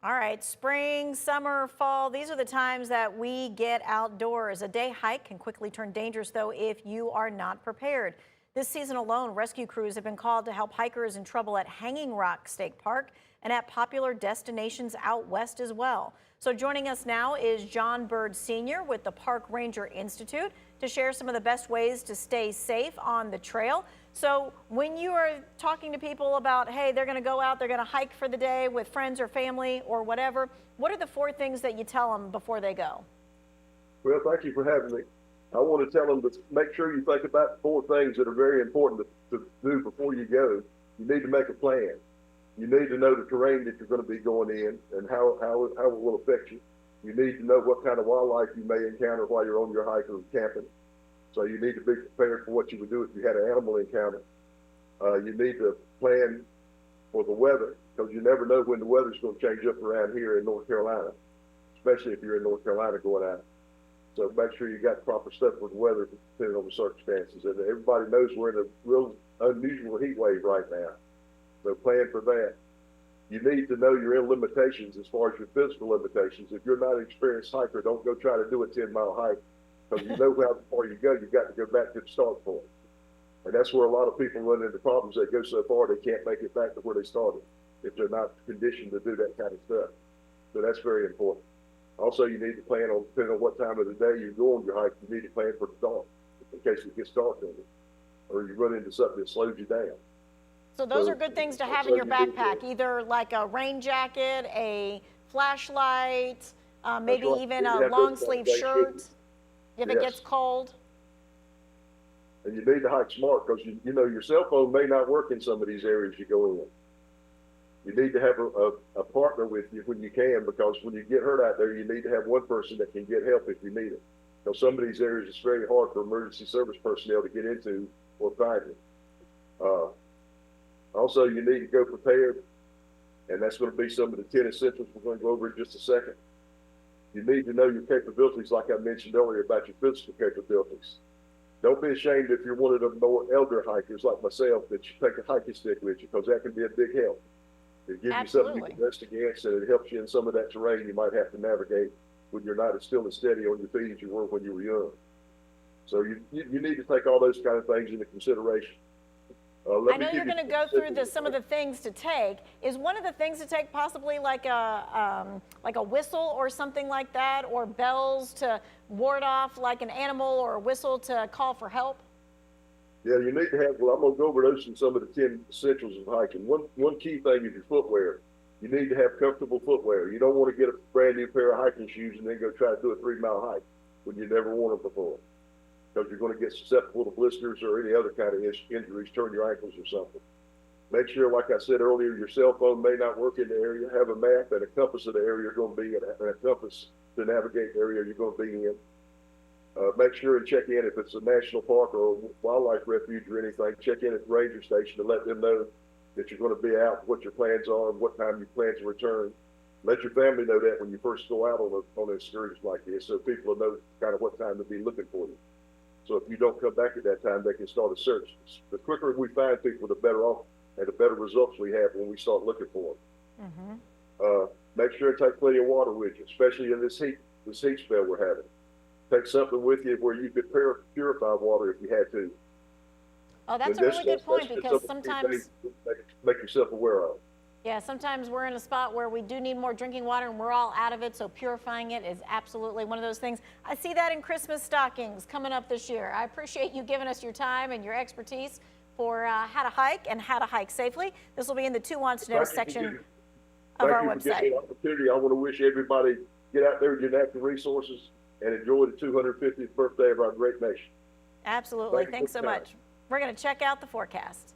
All right, spring, summer, fall, these are the times that we get outdoors. A day hike can quickly turn dangerous, though, if you are not prepared. This season alone, rescue crews have been called to help hikers in trouble at Hanging Rock State Park and at popular destinations out west as well. So joining us now is John Bird Sr. with the Park Ranger Institute to share some of the best ways to stay safe on the trail. So when you are talking to people about, hey, they're going to go out, they're going to hike for the day with friends or family or whatever, what are the 4 things that you tell them before they go? Well, thank you for having me. I want to tell them to make sure you think about 4 things that are very important to do before you go. You need to make a plan. You need to know the terrain that you're going to be going in and how it will affect you. You need to know what kind of wildlife you may encounter while you're on your hike or camping. So you need to be prepared for what you would do if you had an animal encounter. You need to plan for the weather, because you never know when the weather's going to change up around here in North Carolina, especially if you're in North Carolina going out. So make sure you got proper stuff for the weather depending on the circumstances. And everybody knows we're in a real unusual heat wave right now. So plan for that. You need to know your own limitations as far as your physical limitations. If you're not an experienced hiker, don't go try to do a 10-mile hike, because you know how far you go, you've got to go back to the start point. And that's where a lot of people run into problems. They go so far they can't make it back to where they started if they're not conditioned to do that kind of stuff. So that's very important. Also, you need to plan on, depending on what time of the day you go on your hike, you need to plan for the dark in case it gets dark on you, or you run into something that slows you down. So those are good things to have in your backpack, either like a rain jacket, a flashlight, maybe even a long sleeve shirt if it gets cold. And you need to hike smart, because you know your cell phone may not work in some of these areas you go in. You need to have a partner with you when you can, because when you get hurt out there, you need to have one person that can get help if you need it. Because some of these areas it's very hard for emergency service personnel to get into or find it. Also, you need to go prepared, and that's going to be some of the 10 essentials we're going to go over in just a second. You need to know your capabilities, like I mentioned earlier about your physical capabilities. Don't be ashamed if you're one of the more elder hikers like myself that you take a hiking stick with you, because that can be a big help. It gives you something you can rest against, and it helps you in some of that terrain you might have to navigate when you're not still as steady on your feet as you were when you were young. So you need to take all those kind of things into consideration. I know you're going to go through some of the things to take. Is one of the things to take possibly like a whistle or something like that, or bells to ward off like an animal, or a whistle to call for help? Yeah, you need to have, well, I'm going to go over those in some of the 10 essentials of hiking. One key thing is your footwear. You need to have comfortable footwear. You don't want to get a brand new pair of hiking shoes and then go try to do a 3-mile hike when you never worn them before, because you're going to get susceptible to blisters or any other kind of injuries, turn your ankles or something. Make sure, like I said earlier, your cell phone may not work in the area. Have a map and a compass of the area you're going to be in, and a compass to navigate the area you're going to be in. Make sure and check in if it's a national park or a wildlife refuge or anything. Check in at the ranger station to let them know that you're going to be out, what your plans are, and what time you plan to return. Let your family know that when you first go out on an excursion like this, so people will know kind of what time to be looking for you. So if you don't come back at that time, they can start a search. The quicker we find people, the better off and the better results we have when we start looking for them. Make sure and take plenty of water with you, especially in this heat spell we're having. Take something with you where you could purify water if you had to. Oh, that's a really good point, because sometimes make yourself aware of. Yeah, sometimes we're in a spot where we do need more drinking water and we're all out of it, so purifying it is absolutely one of those things. I see that in Christmas stockings coming up this year. I appreciate you giving us your time and your expertise for how to hike and how to hike safely. This will be in the Who Wants to Know section of our website. Thank you for the opportunity. I want to wish everybody get out there, get natural resources, and enjoy the 250th birthday of our great nation. Absolutely. Thanks so much. We're going to check out the forecast.